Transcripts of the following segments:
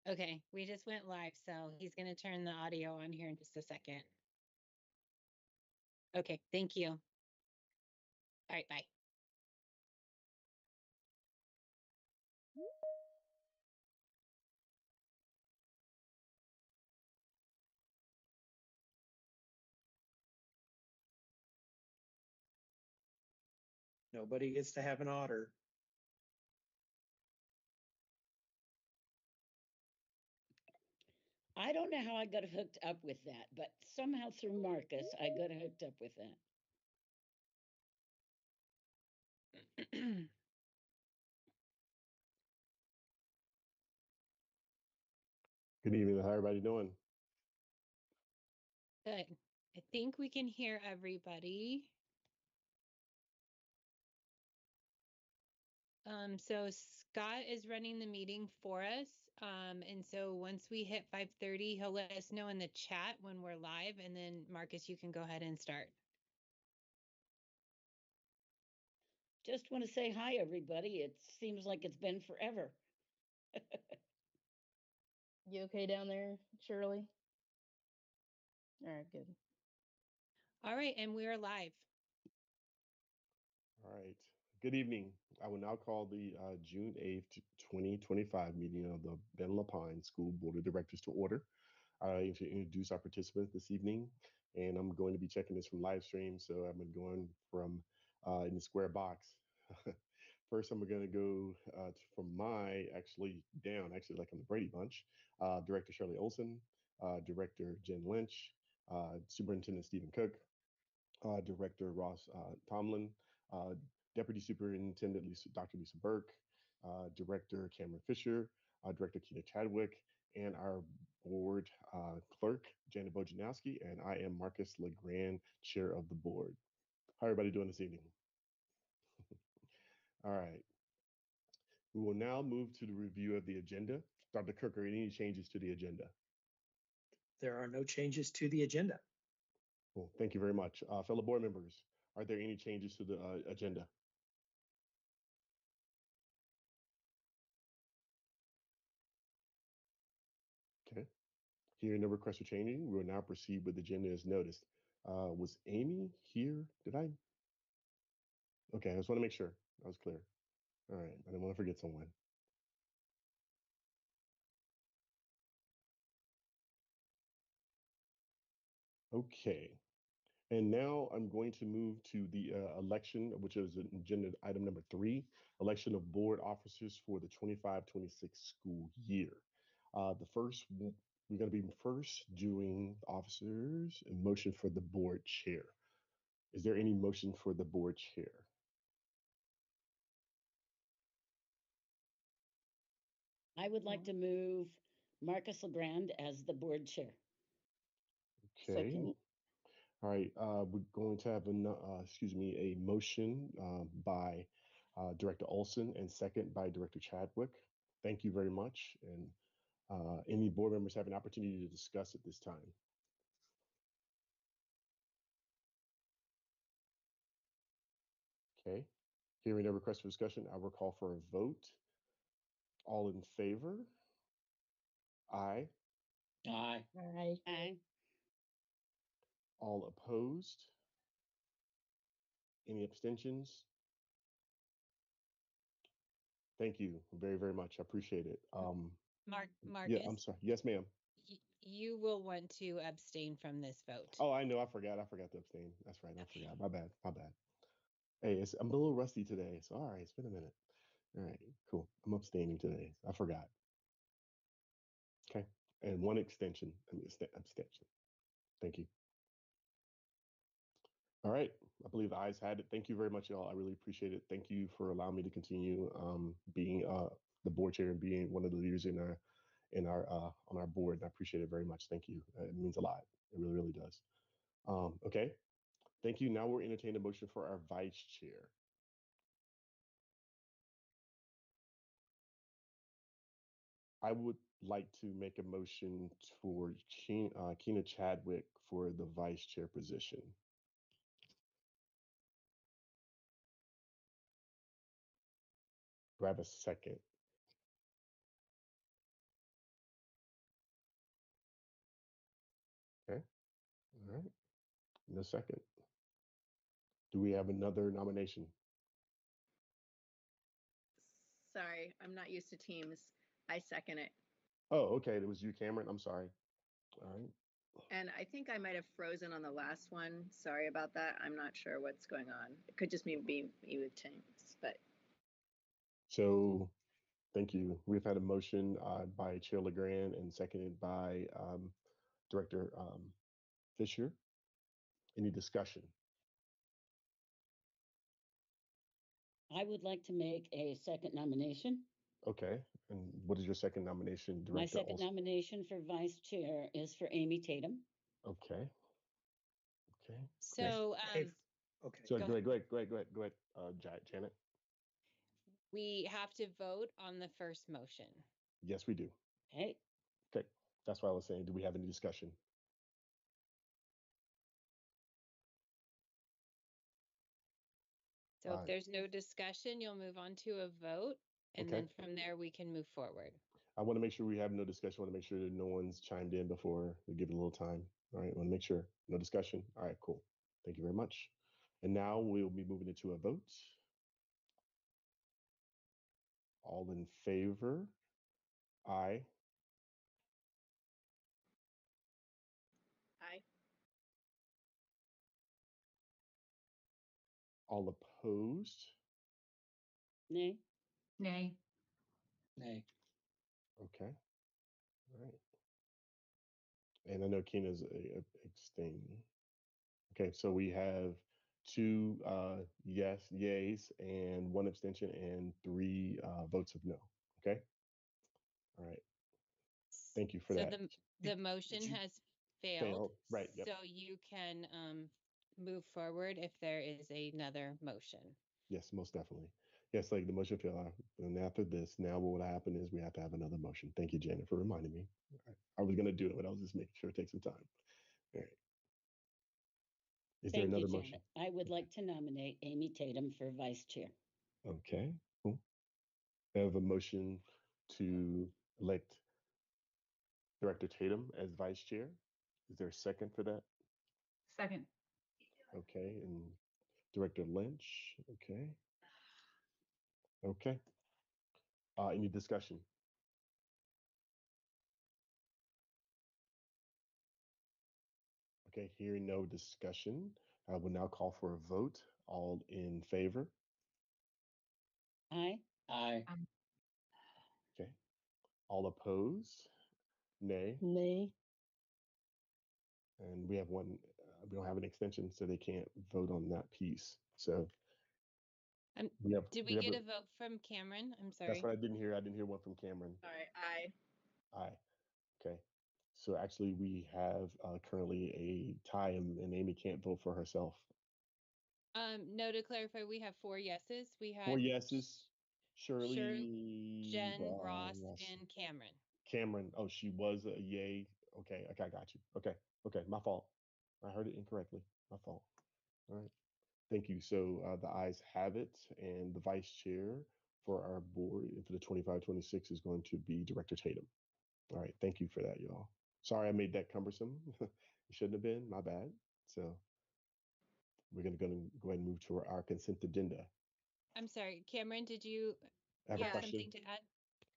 Okay, we just went live, so he's going to turn the audio on here in just a second. Okay, thank you. All right, bye. Nobody gets to have an otter. I don't know how I got hooked up with that, but somehow through Marcus, I got hooked up with that. Good evening. How everybody doing? Good. I think we can hear everybody. So Scott is running the meeting for us. And so once we hit 5:30, he'll let us know in the chat when we're live. And then Marcus, you can go ahead and start. Just want to say hi, everybody. It seems like it's been forever. You okay down there, Shirley? All right, good. All right, and we're live. All right. Good evening. I will now call the June 8th, 2025 meeting of the Ben Lapine School Board of Directors to order. I need to introduce our participants this evening, and I'm going to be checking this from live stream. So I'm going from in the square box. First, I'm going to go from my down, like on the Brady Bunch, Director Shirley Olson, Director Jen Lynch, Superintendent Stephen Cook, Director Ross Tomlin, Deputy Superintendent Dr. Lisa Burke, Director Cameron Fisher, Director Keena Chadwick, and our board clerk, Janet Bojanowski, and I am Marcus LeGrand, chair of the board. How everybody doing this evening? All right. We will now move to the review of the agenda. Dr. Cook, are any changes to the agenda? There are no changes to the agenda. Well, thank you very much. Fellow board members, are there any changes to the agenda? Okay. Hearing no request for changing, we will now proceed with the agenda as noticed. Was Amy here? Did I? Okay, I just want to make sure I was clear. All right, I didn't want to forget someone. Okay, and now I'm going to move to the election, which is agenda item number 3, election of board officers for the 25-26 school year. We're going to be first doing officers and motion for the board chair. Is there any motion for the board chair? I would like to move Marcus LeGrand as the board chair. Okay. Second. All right. We're going to have a motion by Director Olson and second by Director Chadwick. Thank you very much. And any board members have an opportunity to discuss at this time. Okay. Hearing no request for discussion, I will call for a vote. All in favor? Aye. Aye. Aye. Aye. All opposed? Any abstentions? Thank you very, very much. I appreciate it. Marcus, Yeah, I'm sorry. Yes, ma'am. You will want to abstain from this vote. Oh, I know. I forgot to abstain. That's right. I forgot. My bad. Hey, I'm a little rusty today. So, all right. It's been a minute. All right. Cool. I'm abstaining today. I forgot. Okay. And one abstention. Thank you. All right. I believe the ayes had it. Thank you very much, y'all. I really appreciate it. Thank you for allowing me to continue being the board chair and being one of the leaders in our on our board. And I appreciate it very much. Thank you. It means a lot. It really, really does. Okay. Thank you. Now we're entertaining a motion for our vice chair. I would like to make a motion for Keena Chadwick for the vice chair position. Do I have a second? Okay. All right. No second. Do we have another nomination? Sorry, I'm not used to Teams. I second it. Oh, okay. It was you, Cameron. I'm sorry. All right. And I think I might have frozen on the last one. Sorry about that. I'm not sure what's going on. It could just be me with Teams, but So thank you. We've had a motion by Chair LeGrand and seconded by Director Fisher. Any discussion? I would like to make a second nomination. Okay. And what is your second nomination, Director? My second Olson? nomination for vice chair is for Amy Tatum. Okay. Okay. So Hey, okay. So Go go ahead. Go ahead. Janet. we have to vote on the first motion. Yes, we do. Okay. Okay. That's why I was saying, do we have any discussion? So if there's no discussion, you'll move on to a vote, and Okay. then from there we can move forward. I want to make sure we have no discussion. I want to make sure that no one's chimed in before we give it a little time. All right. I want to make sure. No discussion. All right, cool. Thank you very much. And now we'll be moving into a vote. All in favor? Aye. I All opposed? Nay. Nay. Nay. Okay. All right. And I know Keena's abstaining. Okay, so we have two yays and one abstention and three votes of no. Okay. All right. Thank you for So that. the motion you- has failed. Failed, right, yep. So you can move forward if there is another motion. Yes, most definitely. Yes, like the motion failed. And after this, now what would happen is we have to have another motion. Thank you, Janet, for reminding me. I was going to do it, but I was just making sure it takes some time. All right. Is there Thank you, another Janet. motion? I would like to nominate Amy Tatum for vice chair. Okay, cool. I have a motion to elect Director Tatum as vice chair. Is there a second for that? Second. Okay, and Director Lynch. Okay. Okay. Any discussion? Okay, hearing no discussion, I will now call for a vote. All in favor? Aye. Aye. Okay. All opposed? Nay. Nay. And we have one, we don't have an extension, so they can't vote on that piece. So we have. Did we get a vote from Cameron? I'm sorry. That's what I didn't hear. I didn't hear one from Cameron. sorry, I Aye. Okay. So actually, we have currently a tie, and Amy can't vote for herself. No, to clarify, we have 4 yeses. We had 4 yeses. Shirley, Jen, Ross, Ross, and Cameron. Cameron. Oh, she was a yay. Okay. Okay. I got you. Okay. My fault. I heard it incorrectly. My fault. All right. Thank you. So the ayes have it, and the vice chair for our board for the 25-26 is going to be Director Tatum. All right. Thank you for that, y'all. Sorry I made that cumbersome. It shouldn't have been. My bad. So we're going to go ahead and move to our consent agenda. I'm sorry, Cameron, did you I have Yeah. a question. something to add?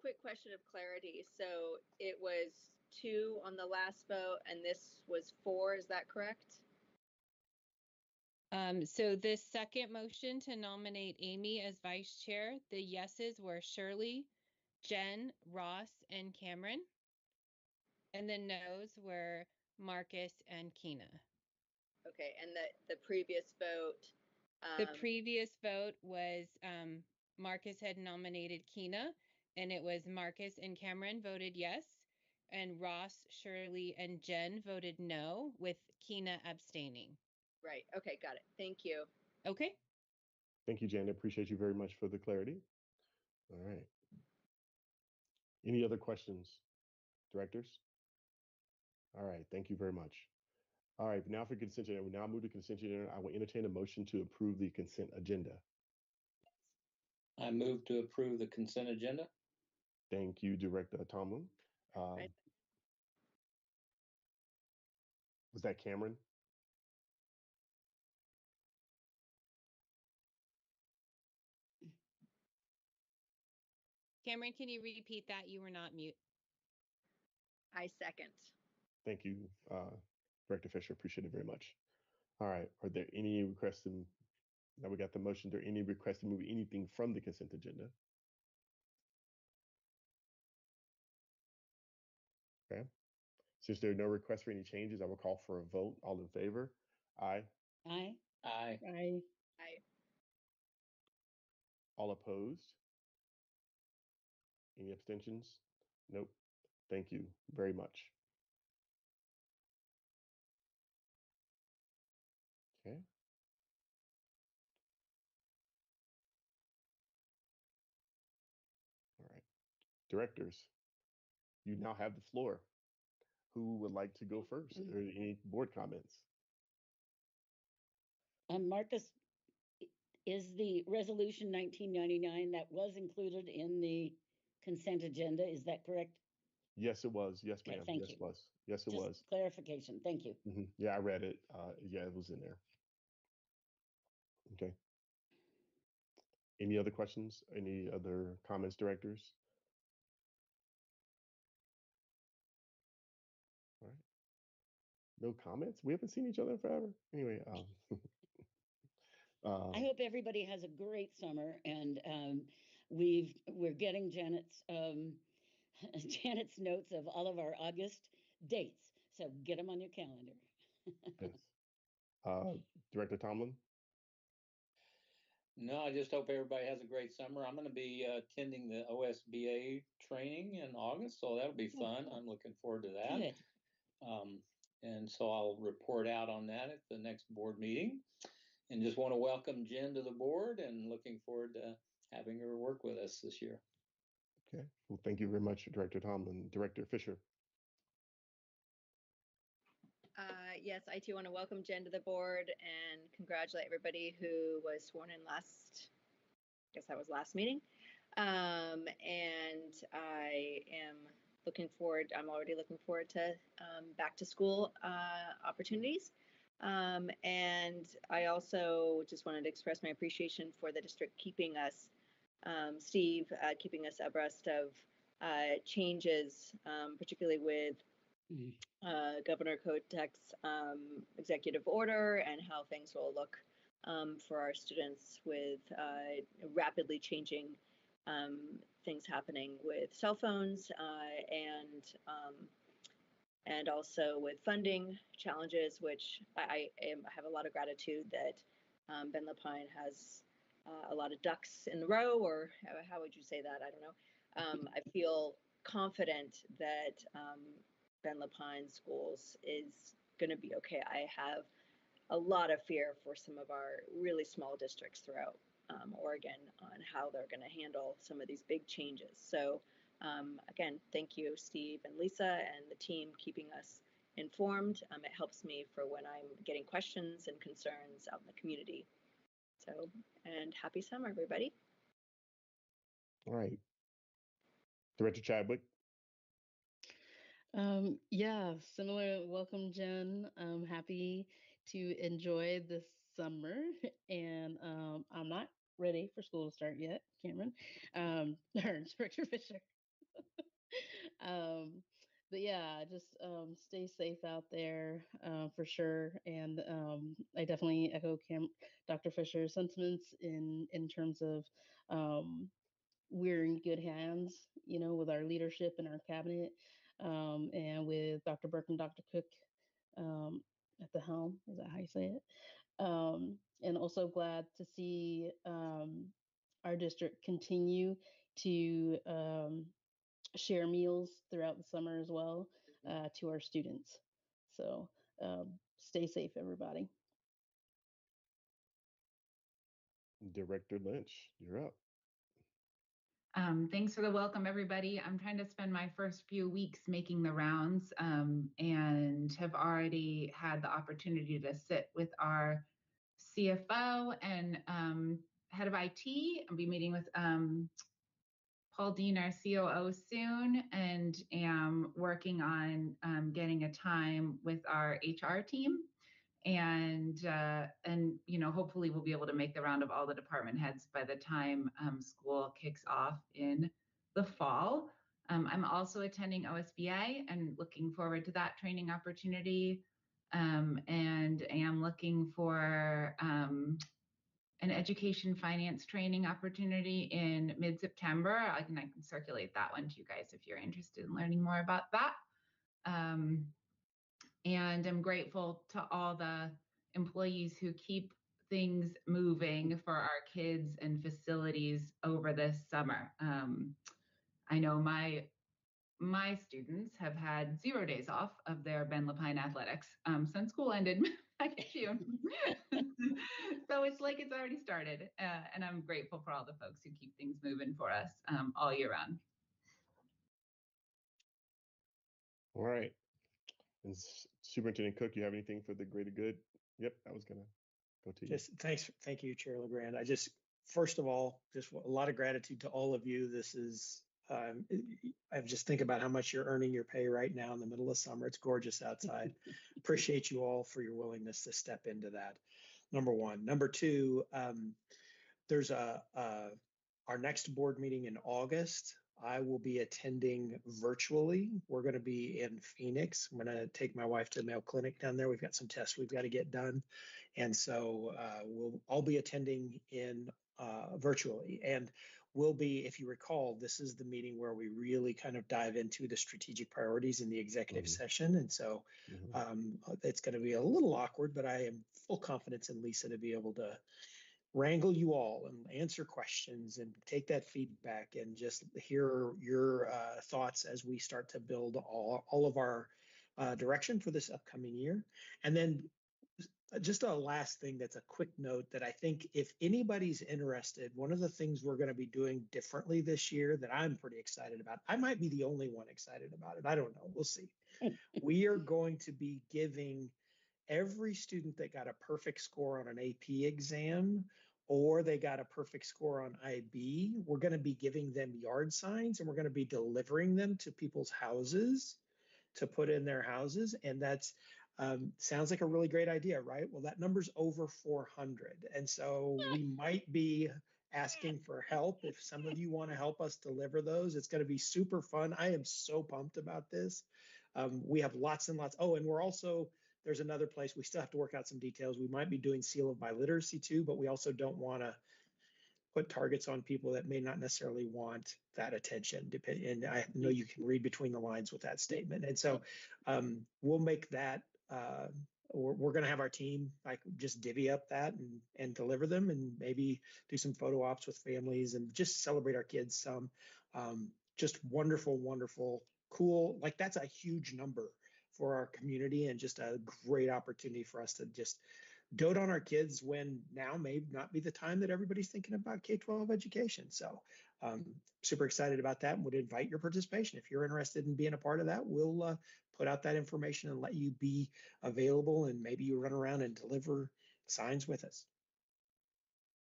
quick question of clarity. So it was 2 on the last vote and this was 4, is that correct? So this second motion to nominate Amy as vice chair, the yeses were Shirley, Jen, Ross, and Cameron. And the noes were Marcus and Keena. Okay, and the previous vote The previous vote was Marcus had nominated Keena, and it was Marcus and Cameron voted yes, and Ross, Shirley, and Jen voted no, with Keena abstaining. right. Okay, got it. Thank you. Okay. Thank you, Janet. Appreciate you very much for the clarity. All right. Any other questions, directors? All right. Thank you very much. All right. Now for consent agenda. We now move to consent agenda. I will entertain a motion to approve the consent agenda. I move to approve the consent agenda. Thank you, Director Tomlin. Right. Was that Cameron? Cameron, can you repeat that? You were not mute. I second. Thank you, Director Fisher. Appreciate it very much. All right. Are there any requests to, now we got the motion, are there any requests to move anything from the consent agenda? Okay. Since there are no requests for any changes, I will call for a vote. All in favor? Aye. Aye. Aye. I All opposed? Any abstentions? Nope. Thank you very much. Okay. All right. Directors, you now have the floor. Who would like to go first? Or any board comments? Marcus, is the resolution 1999 that was included in the consent agenda, is that correct? Yes, it was. Yes, Okay, ma'am. thank Yes, you. it was. Yes, it Just was. clarification. Thank you. Yeah, I read it. Yeah, it was in there. Okay. Any other questions? Any other comments, directors? All right. No comments? We haven't seen each other in forever. Anyway, I hope everybody has a great summer, and we're getting Janet's Janet's notes of all of our August dates. So get them on your calendar. yes. Director Tomlin? No, I just hope everybody has a great summer. I'm going to be attending the OSBA training in August, so that'll be fun. cool. I'm looking forward to that. Good. And so I'll report out on that at the next board meeting. And just want to welcome Jen to the board and looking forward to having her work with us this year. Okay. Well, thank you very much, Director Tomlin. Director Fisher? yes, I too want to welcome Jen to the board and congratulate everybody who was sworn in last, I guess that was last meeting. And I am I'm already looking forward to back to school opportunities. And I also just wanted to express my appreciation for the district keeping us, Steve, keeping us abreast of changes, particularly with Governor Kotek's executive order and how things will look for our students with rapidly changing things happening with cell phones and also with funding challenges, which I have a lot of gratitude that Ben Lapine has a lot of ducks in the row, or how would you say that? I don't know. I feel confident that Ben Lapine Schools is going to be okay. I have a lot of fear for some of our really small districts throughout Oregon on how they're going to handle some of these big changes. So again, thank you, Steve and Lisa and the team keeping us informed. It helps me for when I'm getting questions and concerns out in the community. So, and happy summer, everybody. All right. Director Chadwick? Yeah, similar. Welcome, Jen. I'm happy to enjoy this summer, and I'm not ready for school to start yet, Cameron, or Director Fisher. um, but yeah, just stay safe out there for sure. And I definitely echo Dr. Fisher's sentiments in terms of we're in good hands, you know, with our leadership and our cabinet, and with Dr. Burke and Dr. Cook at the helm. Is that how you say it? And also glad to see our district continue to share meals throughout the summer as well to our students. So stay safe, everybody. Director Lynch, you're up. Thanks for the welcome, everybody. I'm trying to spend my first few weeks making the rounds and have already had the opportunity to sit with our CFO and head of IT. I'll be meeting with Paul Dean, our COO, soon, and am working on getting a time with our HR team. And hopefully we'll be able to make the round of all the department heads by the time school kicks off in the fall. I'm also attending OSBA and looking forward to that training opportunity, and am looking for an education finance training opportunity in mid-September. I can circulate that one to you guys if you're interested in learning more about that. And I'm grateful to all the employees who keep things moving for our kids and facilities over this summer. I know my students have had 0 days off of their Ben Lapine athletics since school ended back in June. So it's like it's already started. And I'm grateful for all the folks who keep things moving for us all year round. All right. And Superintendent Cook, you have anything for the greater good? Yep, I was gonna go to you. Thank you, Chair LeGrand. First of all, just a lot of gratitude to all of you. This is, I just think about how much you're earning your pay right now in the middle of summer. It's gorgeous outside. Appreciate you all for your willingness to step into that. Number one. Number two, there's our next board meeting in August. I will be attending virtually. We're going to be in Phoenix. I'm going to take my wife to the Mayo Clinic down there. We've got some tests we've got to get done. And so I'll be attending in virtually. And we'll be, if you recall, this is the meeting where we really kind of dive into the strategic priorities in the executive session. And so it's going to be a little awkward, but I am full confidence in Lisa to be able to wrangle you all and answer questions and take that feedback and just hear your thoughts as we start to build all of our direction for this upcoming year. And then just a last thing that's a quick note that I think if anybody's interested, one of the things we're going to be doing differently this year that I'm pretty excited about, I might be the only one excited about it. I don't know. We'll see. We are going to be giving every student that got a perfect score on an AP exam or they got a perfect score on IB, we're going to be giving them yard signs and we're going to be delivering them to people's houses to put in their houses. And that's sounds like a really great idea, right? Well, that number's over 400. And so we might be asking for help. If some of you want to help us deliver those, it's going to be super fun. I am so pumped about this. We have lots and lots. Oh, and there's another place we still have to work out some details. We might be doing seal of biliteracy too, but we also don't want to put targets on people that may not necessarily want that attention. And I know you can read between the lines with that statement. And so we'll make that, we're going to have our team like just divvy up that and deliver them and maybe do some photo ops with families and just celebrate our kids some. Just wonderful, wonderful, cool. Like that's a huge number for our community and just a great opportunity for us to just dote on our kids when now may not be the time that everybody's thinking about K-12 education. So super excited about that and would invite your participation. If you're interested in being a part of that, we'll put out that information and let you be available and maybe you run around and deliver signs with us.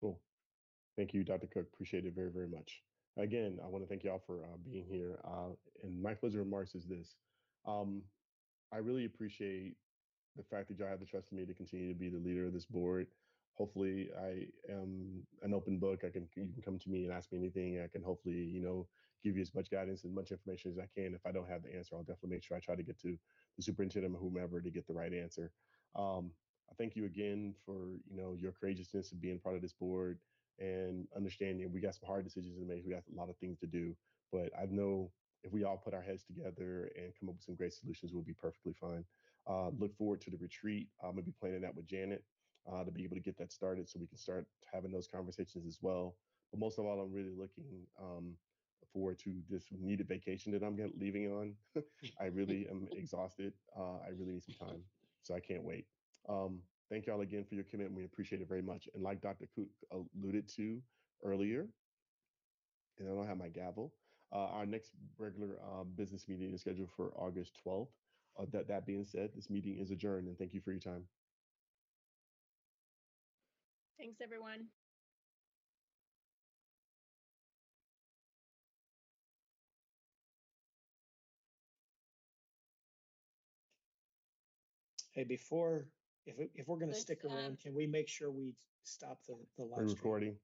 Cool. Thank you, Dr. Cook. Appreciate it very, very much. Again, I want to thank y'all for being here. And my closing remarks is this. I really appreciate the fact that y'all have the trust in me to continue to be the leader of this board. Hopefully I am an open book. You can come to me and ask me anything. I can hopefully, give you as much guidance and much information as I can. If I don't have the answer, I'll definitely make sure I try to get to the superintendent or whomever to get the right answer. I thank you again for, your courageousness of being part of this board and understanding we got some hard decisions to make. We got a lot of things to do, but I know if we all put our heads together and come up with some great solutions, we'll be perfectly fine. Look forward to the retreat. I'm going to be planning that with Janet to be able to get that started so we can start having those conversations as well. But most of all, I'm really looking forward to this needed vacation that I'm leaving on. I really am exhausted. I really need some time. So I can't wait. Thank y'all again for your commitment. We appreciate it very much. And like Dr. Cook alluded to earlier, and I don't have my gavel, our next regular business meeting is scheduled for August 12th. That being said, this meeting is adjourned, and thank you for your time. Thanks, everyone. Hey, before, if we're going to Let's, stick around, can we make sure we stop the Are live you stream? recording?